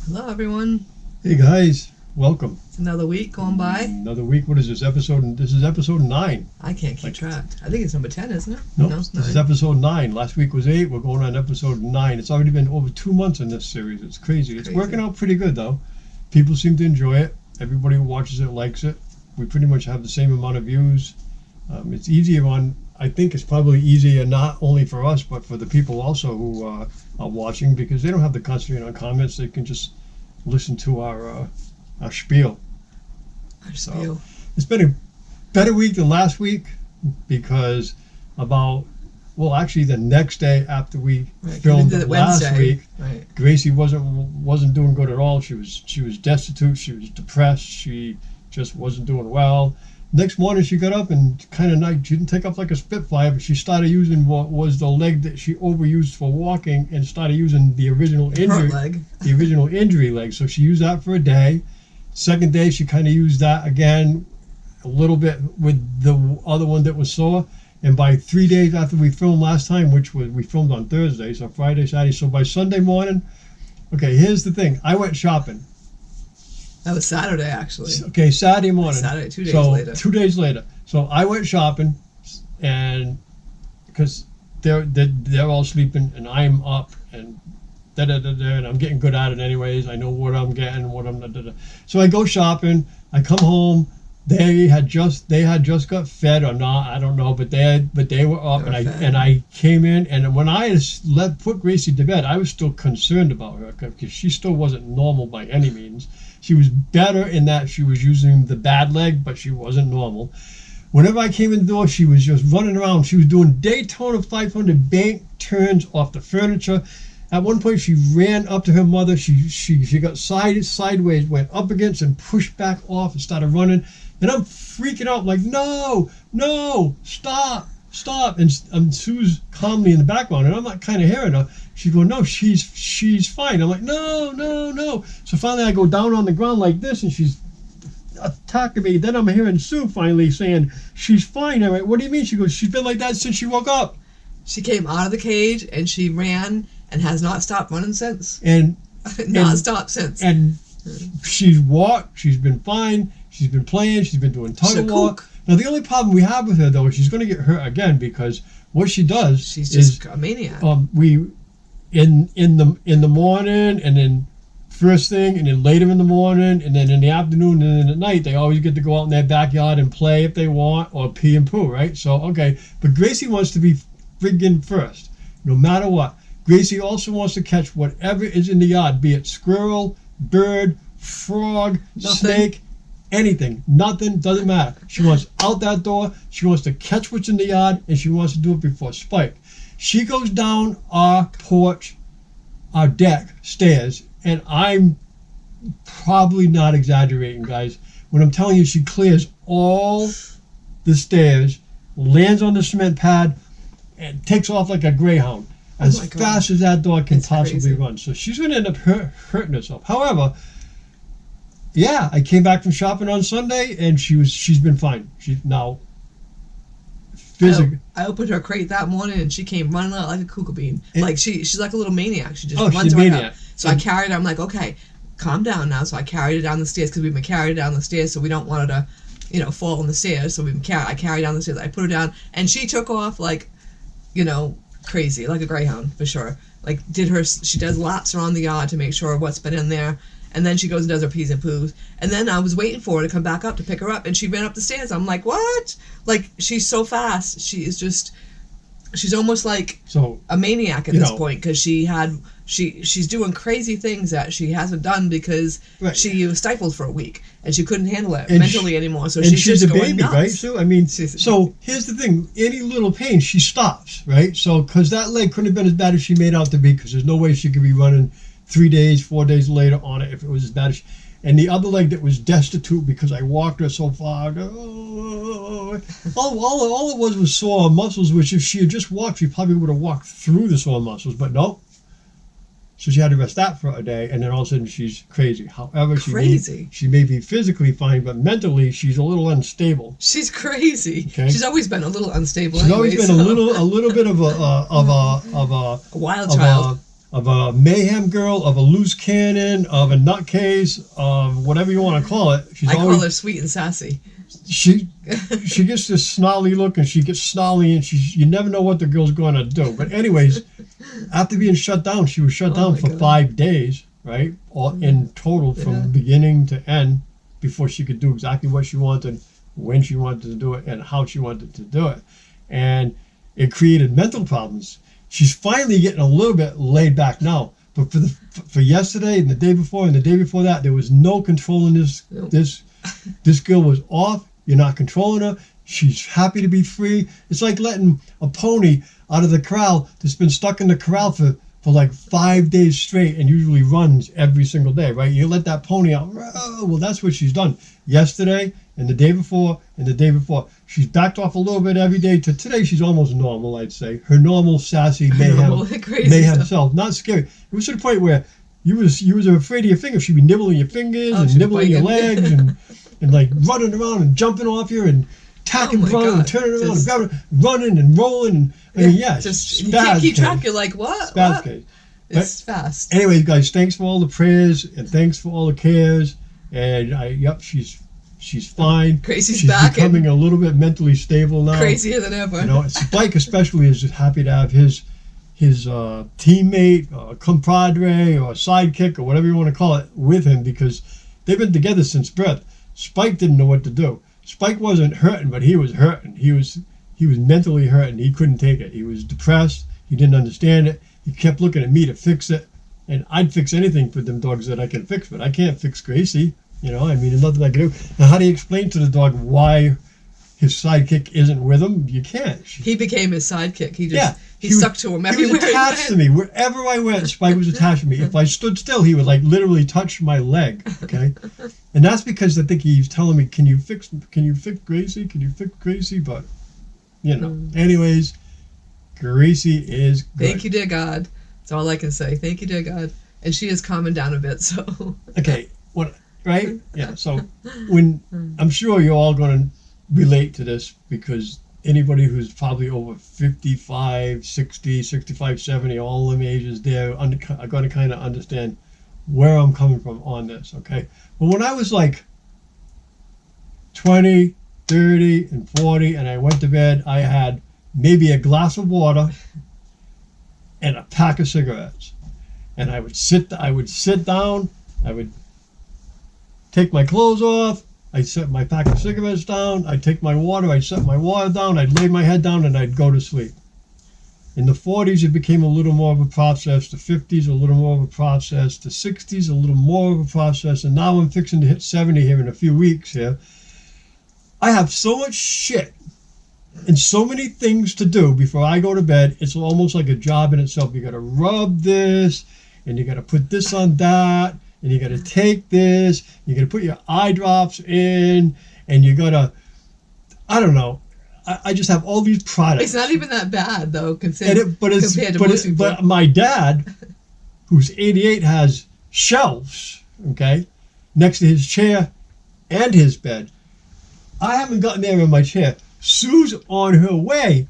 Hello, everyone. Hey guys, welcome. It's another week going by. Another week. What is this episode? This is episode 9. I can't keep track. I think it's number 10, isn't it? No, it's this is 9. episode 9. Last week was 8. We're going on episode 9. It's already been over 2 months in this series. It's crazy. It's working out pretty good though. People seem to enjoy it. Everybody who watches it likes it. We pretty much have the same amount of views. It's easier on. I think it's probably easier not only for us but for the people also who are watching, because they don't have to concentrate on comments. They can just listen to our spiel. So, it's been a better week than last week because actually the next day after we filmed last week, Gracie wasn't doing good at all. She was destitute. She was depressed. She just wasn't doing well. Next morning she got up and kind of night. She didn't take up like a Spitfire, but she started using what was the leg that she overused for walking and started using the original injury leg. The original injury leg. So she used that for a day. Second day she kind of used that again a little bit with the other one that was sore. And by 3 days after we filmed last time, we filmed on Thursday, so Friday, Saturday. So by Sunday morning, okay, here's the thing. I went shopping. That was Saturday, actually. Okay, Saturday morning. Saturday, 2 days later. 2 days later. So I went shopping, and because they're all sleeping, and I'm up, and and I'm getting good at it anyways. I know what I'm getting, what I'm So I go shopping. I come home. They had just got fed or not, I don't know, but they were up, and I came in, and when I put Gracie to bed, I was still concerned about her because she still wasn't normal by any means. She was better in that she was using the bad leg, but she wasn't normal. Whenever I came in the door, she was just running around. She was doing Daytona 500 bank turns off the furniture. At one point, she ran up to her mother. She got sideways, went up against and pushed back off and started running. And I'm freaking out, like, no, stop. And Sue's calmly in the background, and I'm not kind of hearing her. She's going, no, she's fine. I'm like, no. So finally I go down on the ground like this, and she's attacking me. Then I'm hearing Sue finally saying, she's fine. I'm like, what do you mean? She goes, she's been like that since she woke up. She came out of the cage, and she ran and has not stopped running since. And stopped since. And she's walked. She's been fine. She's been playing. She's been doing tug of war. Now the only problem we have with her though is she's going to get hurt again, because what she does she's just a maniac. We in the morning, and then first thing, and then later in the morning, and then in the afternoon, and then at night, they always get to go out in their backyard and play if they want, or pee and poo, right? So okay, but Gracie wants to be friggin' first, no matter what. Gracie also wants to catch whatever is in the yard, be it squirrel, bird, frog, snake, anything. Nothing, doesn't matter. She wants out that door. She wants to catch what's in the yard, and she wants to do it before Spike. She goes down our porch, our deck, stairs, and I'm probably not exaggerating, guys, when I'm telling you she clears all the stairs, lands on the cement pad, and takes off like a greyhound. As fast as that dog can possibly run. So she's going to end up hurting herself. However, yeah, I came back from shopping on Sunday, and she's been fine. I opened her crate that morning, and she came running out like a cuckoo bean. She's like a little maniac. She just runs right up. So I carried her. I'm like, okay, calm down now. So I carried her down the stairs, because we've been carried her down the stairs, so we don't want her to, fall on the stairs. So I carried down the stairs. I put her down, and she took off like, crazy, like a greyhound for sure. She does laps around the yard to make sure what's been in there, and then she goes and does her pees and poos. And then I was waiting for her to come back up to pick her up, and she ran up the stairs. I'm like, what? She's so fast. She's almost like a maniac at this point, because she's doing crazy things that she hasn't done because she was stifled for a week and she couldn't handle it mentally anymore. So she's just a going baby, nuts. right? So I mean, so here's the thing: any little pain, she stops, right? So because that leg couldn't have been as bad as she made out to be, because there's no way she could be running 3 days, 4 days later on it if it was as bad as. And the other leg that was destitute because I walked her so far. All it was sore muscles, which if she had just walked, she probably would have walked through the sore muscles, but no. So she had to rest that for a day, and then all of a sudden she's crazy. However, she may be physically fine, but mentally she's a little unstable. She's crazy. Okay? She's always been a little unstable. She's always been a little bit of a wild child. of a mayhem girl, of a loose cannon, of a nutcase, of whatever you want to call it. I call her sweet and sassy. She gets this snarly look, and she gets snarly, and you never know what the girl's going to do. But anyways, after being shut down, she was shut down for 5 days, right? All in total, from beginning to end, before she could do exactly what she wanted, when she wanted to do it, and how she wanted to do it. And it created mental problems. She's finally getting a little bit laid back now. But for yesterday and the day before and the day before that, there was no controlling this. Nope. This girl was off. You're not controlling her. She's happy to be free. It's like letting a pony out of the corral that's been stuck in the corral for like 5 days straight and usually runs every single day, right? You let that pony out. Oh, well, that's what she's done. Yesterday and the day before and the day before. She's backed off a little bit every day. To today, she's almost normal, I'd say. Her normal, sassy, mayhem self. Not scary. It was to the point where you was afraid of your fingers. She'd be nibbling your fingers and nibbling your legs and like running around and jumping off you and tacking front and turning around and grabbing, running and rolling. And, I mean, just you can't keep track. You're like, what? Spaz case. It's fast. Anyways, guys, thanks for all the prayers and thanks for all the cares. And she's fine. She's back. Becoming a little bit mentally stable now. Crazier than ever. You know, Spike especially is just happy to have his teammate, or compadre, or sidekick, or whatever you want to call it, with him, because they've been together since birth. Spike didn't know what to do. Spike wasn't hurting, but he was hurting. He was mentally hurting. He couldn't take it. He was depressed. He didn't understand it. He kept looking at me to fix it, and I'd fix anything for them dogs that I can fix, but I can't fix Gracie. You know, I mean, there's nothing I can do. Now, how do you explain to the dog why his sidekick isn't with him? You can't. He became his sidekick. He stuck to him everywhere. He was attached to me. Wherever I went, Spike was attached to me. If I stood still, he would like literally touch my leg. Okay, and that's because I think he's telling me, "Can you fix Gracie? Can you fix Gracie?" But you know, anyways, Gracie is good. Thank you, dear God. That's all I can say. Thank you, dear God. And she is calming down a bit. So okay, right? Yeah. So when I'm sure you're all going to relate to this, because anybody who's probably over 55, 60, 65, 70, all them ages there are going to kind of understand where I'm coming from on this, okay? But when I was like 20, 30, and 40, and I went to bed, I had maybe a glass of water and a pack of cigarettes. And I would sit down, I would take my clothes off, I'd set my pack of cigarettes down, I'd take my water, I'd set my water down, I'd lay my head down, and I'd go to sleep. In the 40s, it became a little more of a process. The 50s, a little more of a process. The 60s, a little more of a process. And now I'm fixing to hit 70 here in a few weeks here. I have so much shit and so many things to do before I go to bed. It's almost like a job in itself. You got to rub this, and you got to put this on that, and you got to take this, you got to put your eye drops in, and you got to, I don't know. I just have all these products. It's not even that bad, though, compared to most people. But my dad, who's 88, has shelves, okay, next to his chair and his bed. I haven't gotten there in my chair. Sue's on her way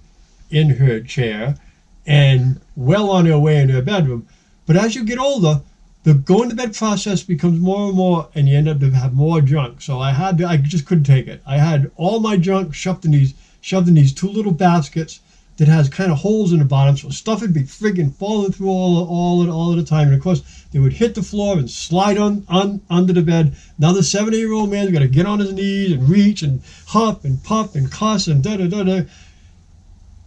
in her chair and well on her way in her bedroom. But as you get older, the going to bed process becomes more and more, and you end up to have more junk. So I just couldn't take it. I had all my junk shoved in these two little baskets that has kind of holes in the bottom, so stuff would be friggin' falling through all of the time. And of course, they would hit the floor and slide under the bed. Now the 70-year-old man's got to get on his knees and reach and huff and puff and cuss and da-da-da-da.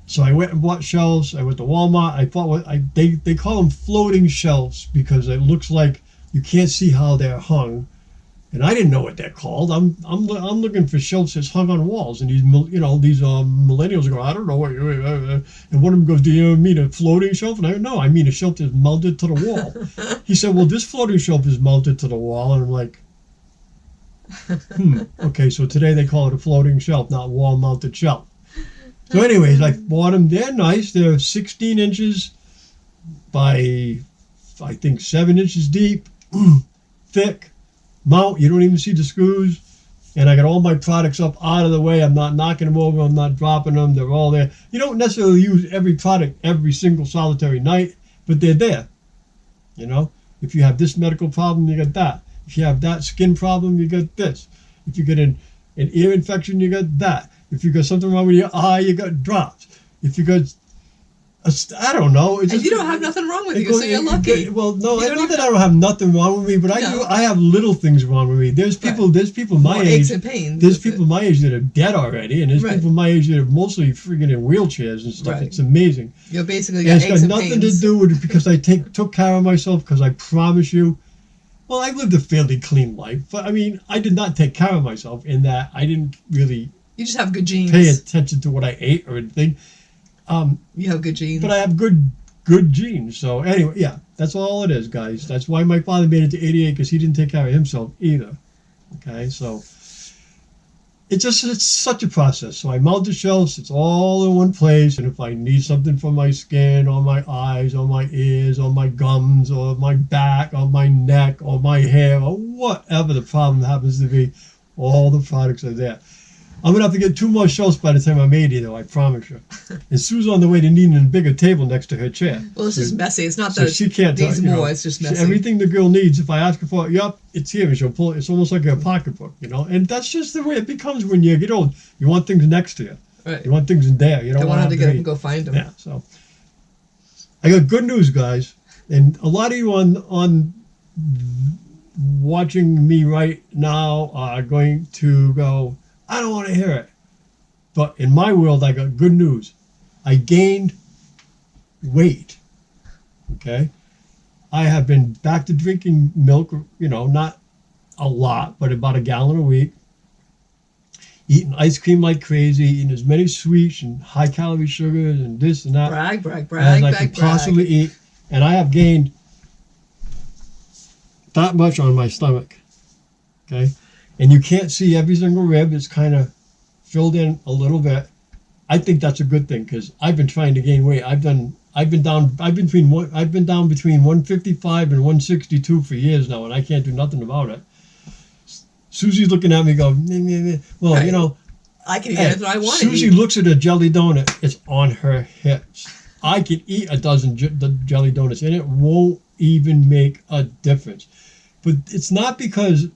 So I went and bought shelves. I went to Walmart. I thought they call them floating shelves because it looks like you can't see how they're hung. And I didn't know what they're called. I'm looking for shelves that's hung on walls, and these millennials go, I don't know what you're. And one of them goes, do you mean a floating shelf? And I go, no, I mean a shelf that's mounted to the wall. He said, well, this floating shelf is mounted to the wall, and I'm like, okay, so today they call it a floating shelf, not wall-mounted shelf. So anyways, I bought them. They're nice. They're 16 inches by, I think, 7 inches deep, thick. Mount, you don't even see the screws, and I got all my products up out of the way. I'm not knocking them over, I'm not dropping them, they're all there. You don't necessarily use every product every single solitary night, but they're there. You know, if you have this medical problem, you got that. If you have that skin problem, you got this. If you get an ear infection, you got that. If you got something wrong with your eye, you got drops. If you got I don't know. And you don't have nothing wrong with you, so you're lucky. Well, no, I know that I don't have nothing wrong with me, but I have little things wrong with me. There's people my age. Aches and pains. There's people my age that are dead already, and there's people my age that are mostly freaking in wheelchairs and stuff. It's amazing. You're basically got it's got nothing to do with it because I took care of myself. Because I promise you, well, I've lived a fairly clean life, but I mean, I did not take care of myself in that I didn't really. You just have good genes. Pay attention to what I ate or anything. You have good genes. But I have good genes. So anyway, yeah, that's all it is, guys. That's why my father made it to 88, because he didn't take care of himself either. Okay, so it's such a process. So I mount the shelves. It's all in one place. And if I need something for my skin or my eyes or my ears or my gums or my back or my neck or my hair or whatever the problem happens to be, all the products are there. I'm going to have to get 2 more shelves by the time I'm 80, though, I promise you. And Sue's on the way to needing a bigger table next to her chair. Well, it's just messy. It's not that she can't needs more. It's just messy. Everything the girl needs, if I ask her for it, yep, it's here. And she'll pull it. It's almost like a pocketbook, you know. And that's just the way it becomes when you get old. You want things next to you. Right. You want things in there. You don't want to have to get up and go find them. Yeah, so I got good news, guys. And a lot of you on watching me right now are going to go, I don't want to hear it. But in my world, I got good news. I gained weight. Okay? I have been back to drinking milk, you know, not a lot, but about a gallon a week. Eating ice cream like crazy, eating as many sweets and high-calorie sugars and this and that. Brag, as I could possibly eat. And I have gained that much on my stomach. Okay? And you can't see every single rib. It's kind of filled in a little bit. I think that's a good thing because I've been trying to gain weight. I've been down between 155 and 162 for years now, and I can't do nothing about it. Susie's looking at me, go, well, right. You know, I can eat anything I want. Susie looks at a jelly donut. It's on her hips. I can eat a dozen jelly donuts, and it won't even make a difference. But it's not because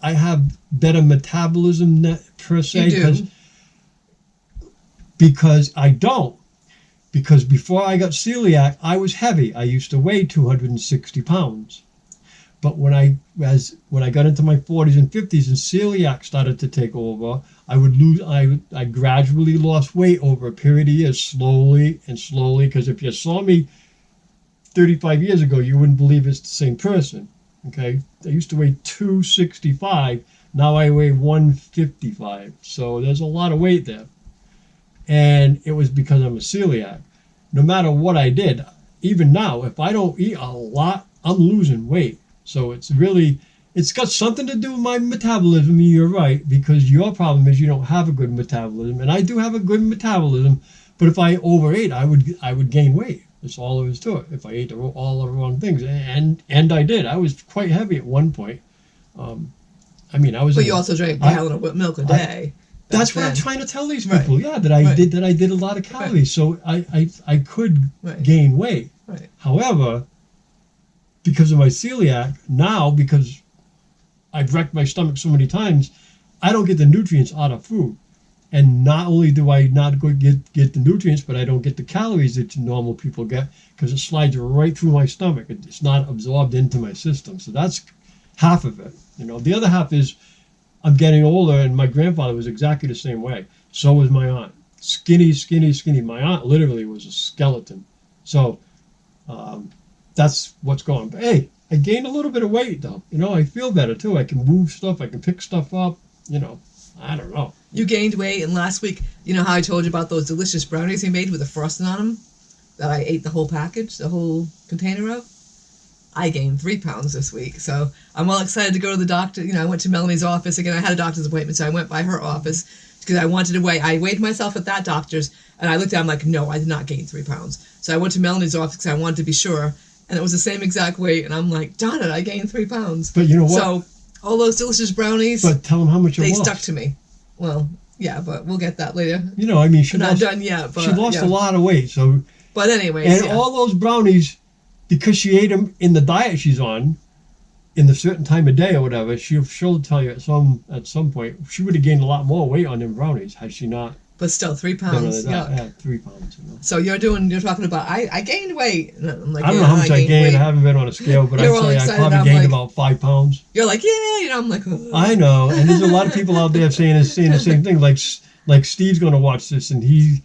I have better metabolism per se. You do. Because I don't. Because before I got celiac, I was heavy. I used to weigh 260 pounds. But when I got into my 40s and 50s and celiac started to take over, I gradually lost weight over a period of years, slowly and slowly. Because if you saw me 35 years ago, you wouldn't believe it's the same person. Okay, I used to weigh 265. Now I weigh 155. So there's a lot of weight there. And it was because I'm a celiac. No matter what I did, even now, if I don't eat a lot, I'm losing weight. So it's got something to do with my metabolism. You're right, because your problem is you don't have a good metabolism. And I do have a good metabolism, but if I overate, I would gain weight. That's all there is to it. If I ate all the wrong things. And I did. I was quite heavy at one point. I was. But you also drank a gallon of milk a day. That's what I'm trying to tell these people. Right. Yeah, that I did a lot of calories, so I could gain weight. Right. However, because of my celiac now, because I've wrecked my stomach so many times, I don't get the nutrients out of food. And not only do I not get the nutrients, but I don't get the calories that normal people get because it slides right through my stomach. It's not absorbed into my system. So that's half of it. You know, the other half is I'm getting older, and my grandfather was exactly the same way. So was my aunt. Skinny, skinny, skinny. My aunt literally was a skeleton. So that's what's going on. But hey, I gained a little bit of weight, though. You know, I feel better, too. I can move stuff. I can pick stuff up. You know, I don't know. You gained weight, and last week, you know how I told you about those delicious brownies you made with the frosting on them? That I ate the whole package, the whole container of? I gained 3 pounds this week, so I'm all excited to go to the doctor. You know, I went to Melanie's office again. I had a doctor's appointment, so I went by her office because I wanted to weigh. I weighed myself at that doctor's, and I looked at it, I'm like, no, I did not gain 3 pounds. So I went to Melanie's office because I wanted to be sure, and it was the same exact weight, and I'm like, darn it, I gained 3 pounds. But you know what? So all those delicious brownies. But tell them how much they stuck to me. Well, yeah, but we'll get that later. You know, I mean, not done yet. But, she lost a lot of weight, so. But anyways, and all those brownies because she ate them in the diet she's on, in the certain time of day or whatever, she'll tell you at some point she would have gained a lot more weight on them brownies had she not. But still, 3 pounds. Yeah, 3 pounds. You know. So you're talking about, I gained weight. And I'm like, I don't know how much I gained. I haven't been on a scale, but I'd say I probably gained about 5 pounds. You're like, yeah, I'm like, oh. I know, and there's a lot of people out there saying the same thing. Like Steve's going to watch this, and he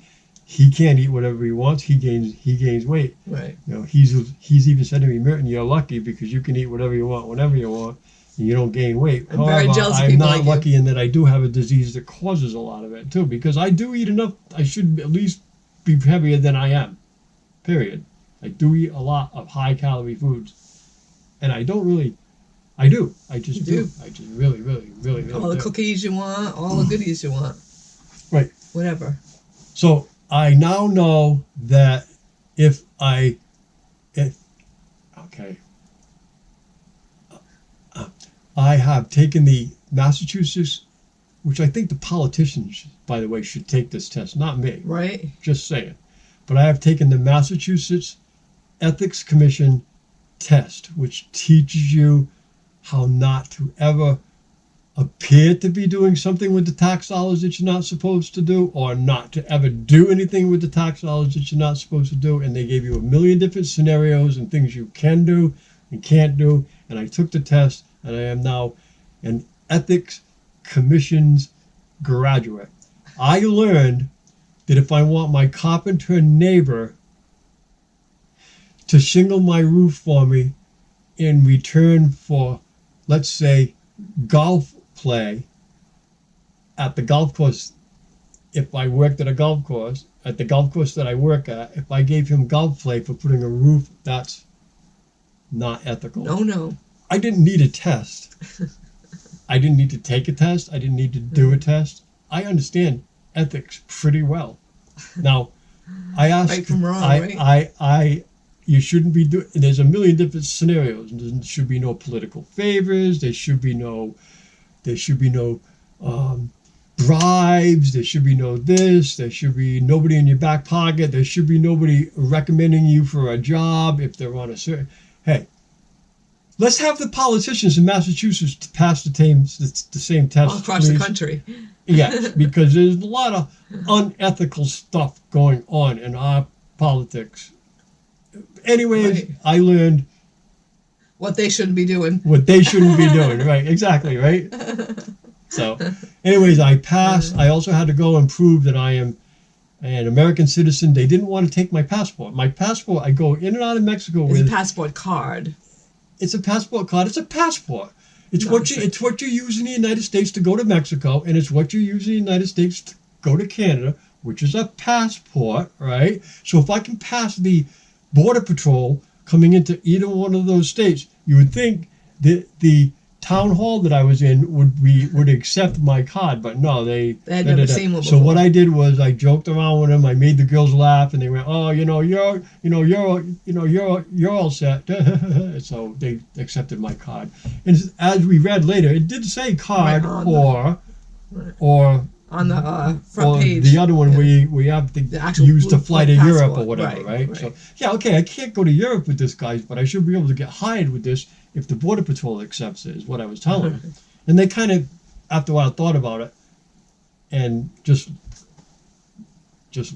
can't eat whatever he wants. He gains weight. Right. You know, he's even said to me, Merton, you're lucky because you can eat whatever you want, whenever you want. You don't gain weight. I'm very jealous of people like you. I'm not lucky in that I do have a disease that causes a lot of it too, because I do eat enough. I should at least be heavier than I am. Period. I do eat a lot of high-calorie foods, and I don't really. I do. I just do. I just really all the cookies you want, all the goodies you want. Right. Whatever. So I now know that okay. I have taken the Massachusetts, which I think the politicians, by the way, should take this test, not me. Right. Just saying. But I have taken the Massachusetts Ethics Commission test, which teaches you how not to ever appear to be doing something with the tax dollars that you're not supposed to do, or not to ever do anything with the tax dollars that you're not supposed to do. And they gave you a million different scenarios and things you can do and can't do. And I took the test, and I am now an Ethics Commission's graduate. I learned that if I want my carpenter neighbor to shingle my roof for me in return for, let's say, golf play at the golf course, if I worked at a golf course, at the golf course that I work at, if I gave him golf play for putting a roof, that's not ethical. No. I didn't need a test. I didn't need to take a test. I didn't need to do a test. I understand ethics pretty well. Now, I asked, right from wrong, right? You shouldn't be doing. There's a million different scenarios. There should be no political favors. There should be no bribes. There should be no this. There should be nobody in your back pocket. There should be nobody recommending you for a job if they're on a certain. Hey, let's have the politicians in Massachusetts to pass the same test all across the country. Yes, because there's a lot of unethical stuff going on in our politics. Anyways, right. I learned what they shouldn't be doing. What they shouldn't be doing, right? Exactly, right? So, anyways, I passed. I also had to go and prove that I am an American citizen. They didn't want to take my passport. My passport, I go in and out of Mexico with. It's a passport card. It's a passport card. It's a passport. It's what you use in the United States to go to Mexico, and it's what you use in the United States to go to Canada, which is a passport, right? So if I can pass the Border Patrol coming into either one of those states, you would think that the town hall that I was in would accept my card, but no, they had never seen one before. So what I did was I joked around with them. I made the girls laugh, and they went, "Oh, you're all set." So they accepted my card. And as we read later, it did say card or on the front page. The other one we have to use to fly to Europe or whatever, right? So yeah, okay, I can't go to Europe with this, guys, but I should be able to get hired with this if the Border Patrol accepts it, is what I was telling them. And they kind of, after a while, thought about it and just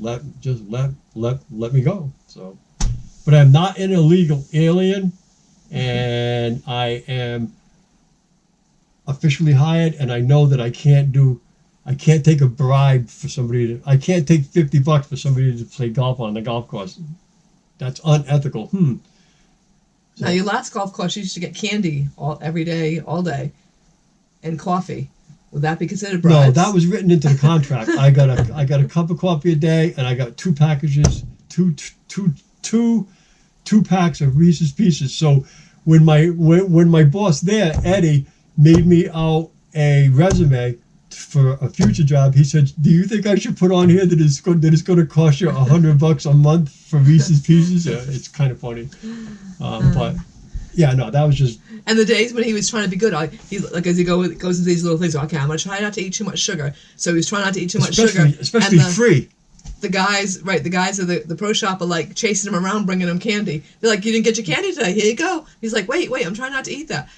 let me go. So, but I'm not an illegal alien, and I am officially hired, and I know that I can't take a bribe for somebody I can't take $50 for somebody to play golf on the golf course. That's unethical. So, now, your last golf course, you used to get candy every day, all day, and coffee. Would that be considered bribes? No, that was written into the contract. I got a cup of coffee a day, and I got two packages, two packs of Reese's Pieces. So when my boss there, Eddie, made me out a resume for a future job, he said, "Do you think I should put on here that it's going to cost you $100 a month for Reese's Pieces?" It's kind of funny, but yeah, no, that was just. And the days when he was trying to be good, as he goes into these little things, okay, I'm going to try not to eat too much sugar. So he was trying not to eat too much sugar, especially free. the guys at the pro shop are like chasing him around, bringing him candy. They're like, "You didn't get your candy today. Here you go." He's like, "Wait, I'm trying not to eat that."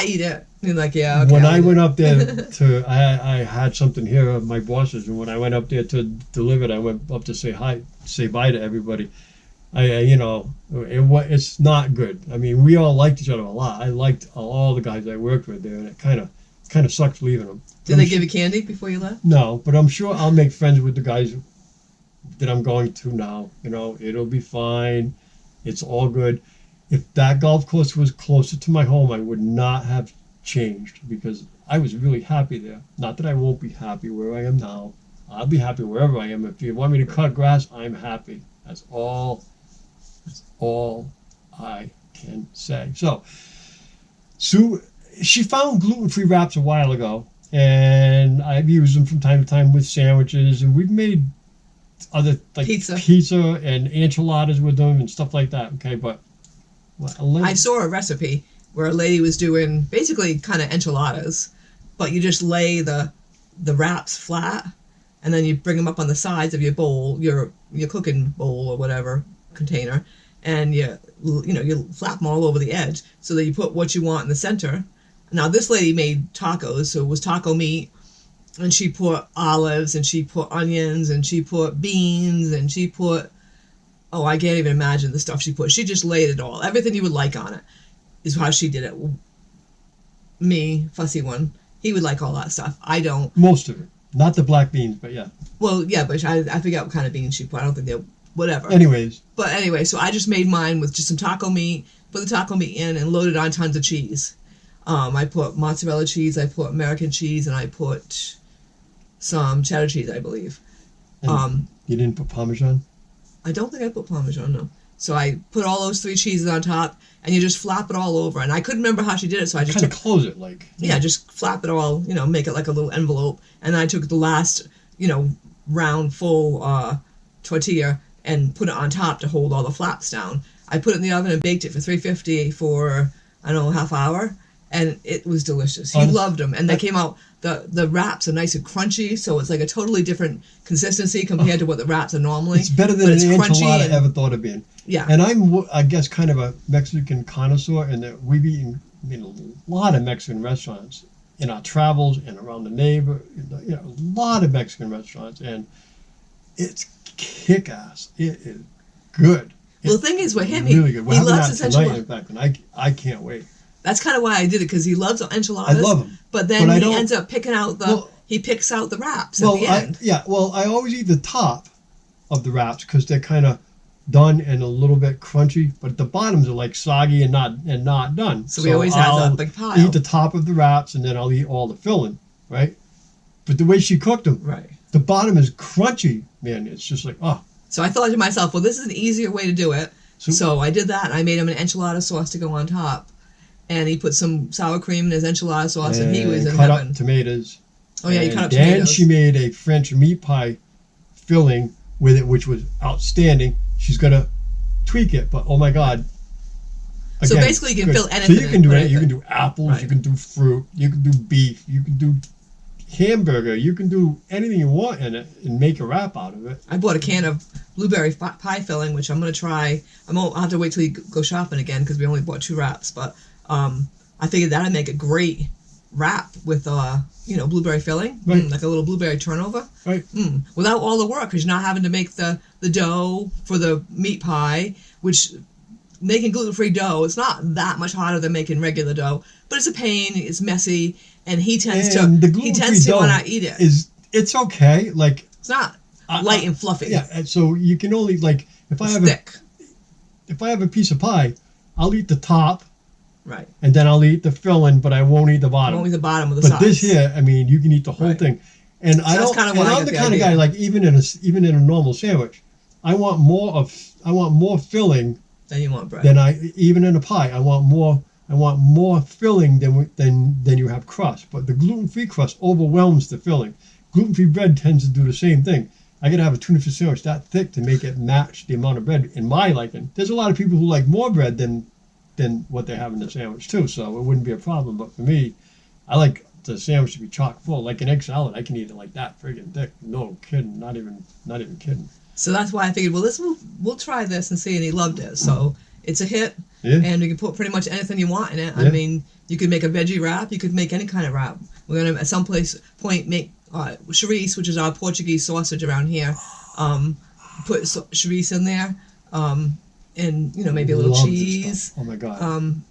Eat it. And he's like, "Yeah, okay." When I went up there I had something here of my bosses, and when I went up there to deliver it, I went up to say bye to everybody. It's not good. I mean, we all liked each other a lot. I liked all the guys I worked with there, and it kind of sucks leaving them. Did they give you candy before you left? No, but I'm sure I'll make friends with the guys that I'm going to now. It'll be fine. It's all good. If that golf course was closer to my home, I would not have changed because I was really happy there. Not that I won't be happy where I am now. I'll be happy wherever I am. If you want me to cut grass, I'm happy. That's all I can say. So, Sue, she found gluten-free wraps a while ago, and I've used them from time to time with sandwiches, and we've made other like pizza and enchiladas with them and stuff like that. Okay, but I saw a recipe where a lady was doing basically kind of enchiladas, but you just lay the wraps flat, and then you bring them up on the sides of your bowl, your cooking bowl or whatever container, and you flap them all over the edge so that you put what you want in the center. Now this lady made tacos, so it was taco meat, and she put olives, and she put onions, and she put beans, and she put, I can't even imagine the stuff she put. She just laid it all. Everything you would like on it is how she did it. Me, fussy one, he would like all that stuff. I don't. Most of it. Not the black beans, but yeah. Well, yeah, but I forget what kind of beans she put. I don't think they're, whatever. But anyway, so I just made mine with just some taco meat, put the taco meat in, and loaded on tons of cheese. I put mozzarella cheese, I put American cheese, and I put some cheddar cheese, I believe. And you didn't put Parmesan? I don't think I put Parmesan, no. So I put all those 3 cheeses on top, and you just flap it all over. And I couldn't remember how she did it, so I just kind of close it like. Yeah, just flap it all, make it like a little envelope. And I took the last, round full tortilla and put it on top to hold all the flaps down. I put it in the oven and baked it for 350 for, I don't know, half hour. And it was delicious. He loved them. And they came out, the wraps are nice and crunchy, so it's like a totally different consistency compared to what the wraps are normally. It's better than an enchilada I ever thought of being. Yeah. And I'm, I guess, kind of a Mexican connoisseur, and that we've eaten in a lot of Mexican restaurants in our travels and around the neighbor, a lot of Mexican restaurants, and it's kick-ass. It is good. Well, the thing is with him, really good. He loves his enchiladas. In fact, and I can't wait. That's kind of why I did it, because he loves enchiladas. I love them. But then he ends up picking out he picks out the wraps at the end. I always eat the top of the wraps because they're kind of done and a little bit crunchy, but the bottoms are like soggy and not done. So we always have a big pile. Eat the top of the wraps, and then I'll eat all the filling, right? But the way she cooked them, right, the bottom is crunchy, man. It's just like, oh. So I thought to myself, well, this is an easier way to do it. So I did that, and I made him an enchilada sauce to go on top. And he put some sour cream in his enchilada sauce, and he was in cut heaven. Up tomatoes. Oh yeah, you cut up tomatoes. Then she made a French meat pie filling with it, which was outstanding. She's gonna tweak it, but oh my god! Again, so basically, you can fill anything. So you can do it. You can do apples. Right. You can do fruit. You can do beef. You can do hamburger. You can do anything you want in it and make a wrap out of it. I bought a can of blueberry pie filling, which I'm gonna try. I'll have to wait till you go shopping again because we only bought 2 wraps, but. I figured that'd make a great wrap with, blueberry filling, right. Like a little blueberry turnover. Right. Without all the work, because you're not having to make the dough for the meat pie, which making gluten-free dough, it's not that much harder than making regular dough, but it's a pain, it's messy, and he tends to want to eat it. It's okay, like it's not light and fluffy. Yeah, and so you can only if I have a piece of pie, I'll eat the top. Right. And then I'll eat the filling, but I won't eat the bottom. I won't eat the bottom of the sides. sides. But this here, I mean, you can eat the whole thing. And I'm the kind of guy, like even in a normal sandwich, I want more filling than you want bread. Even in a pie, I want more filling than you have crust. But the gluten-free crust overwhelms the filling. Gluten-free bread tends to do the same thing. I gotta have a tuna fish sandwich that thick to make it match the amount of bread in my liking. There's a lot of people who like more bread than what they have in the sandwich too, so it wouldn't be a problem. But for me, I like the sandwich to be chock full, like an egg salad. I can eat it like that, friggin' thick. No kidding, not even kidding. So that's why I figured, well, we'll try this and see, and he loved it. So it's a hit, and you can put pretty much anything you want in it. I mean, you could make a veggie wrap. You could make any kind of wrap. We're gonna at some point make chouriço, which is our Portuguese sausage around here. Put chouriço in there, and maybe a little cheese. Oh my god!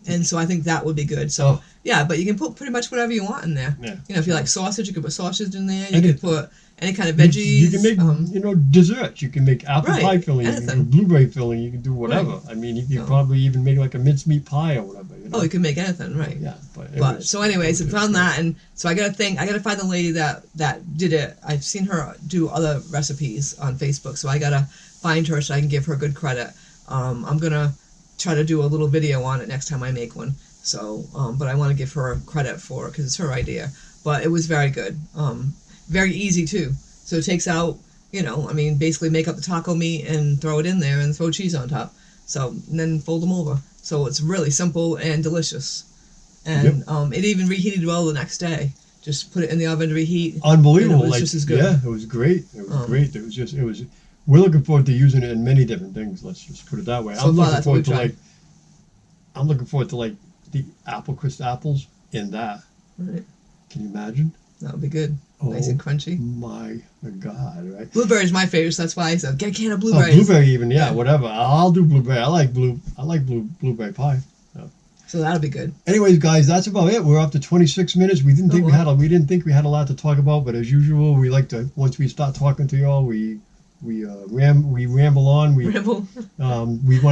And so I think that would be good. So but you can put pretty much whatever you want in there. Yeah. If you like sausage, you can put sausage in there. You can put any kind of veggies. You can make desserts. You can make apple pie filling. You can do blueberry filling. You can do whatever. Right. I mean, you can probably even make like a mincemeat pie or whatever. Oh, you can make anything, right? Yeah, but so anyways, I found that, and so I gotta find the lady that did it. I've seen her do other recipes on Facebook, so I gotta find her so I can give her good credit. I'm gonna try to do a little video on it next time I make one. So, but I want to give her credit for it because it's her idea. But it was very good. Very easy too. So it takes out, basically make up the taco meat and throw it in there and throw cheese on top. So and then fold them over. So it's really simple and delicious. And it even reheated well the next day. Just put it in the oven to reheat. Unbelievable! It was just as good. Yeah, it was great. It was great. It was. We're looking forward to using it in many different things. Let's just put it that way. So I'm looking forward to the apple crisp apples in that. Right. Can you imagine? That would be good. Nice and crunchy. My God, right? Blueberry's my favorite, so that's why I said get a can of blueberries. Oh, blueberry even, whatever. I'll do blueberry. I like blueberry pie. So that'll be good. Anyways, guys, that's about it. We're up to 26 minutes. We didn't think we had a lot to talk about, but as usual, we like to once we start talking to y'all, we ramble on. We want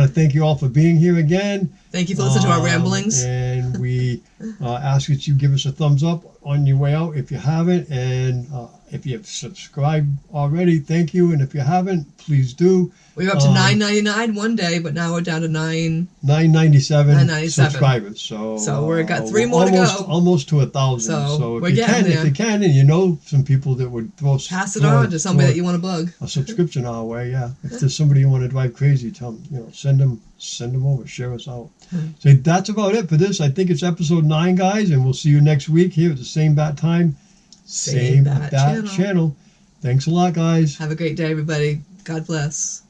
to thank you all for being here again. Thank you for listening to our ramblings. And we ask that you give us a thumbs up on your way out if you haven't. And if you've subscribed already, thank you. And if you haven't, please do. We were up to $9.99 one day, but now we're down to $9.97 subscribers. So we've got 3 more to go. Almost to 1,000. So if you can, and some people that would pass it on to somebody that you want to bug. A subscription our way, yeah. If there's somebody you want to drive crazy, tell them, send them over, share us out. So that's about it for this. I think it's episode 9, guys, and we'll see you next week here at the same bat time, same bat channel. Thanks a lot, guys. Have a great day, everybody. God bless.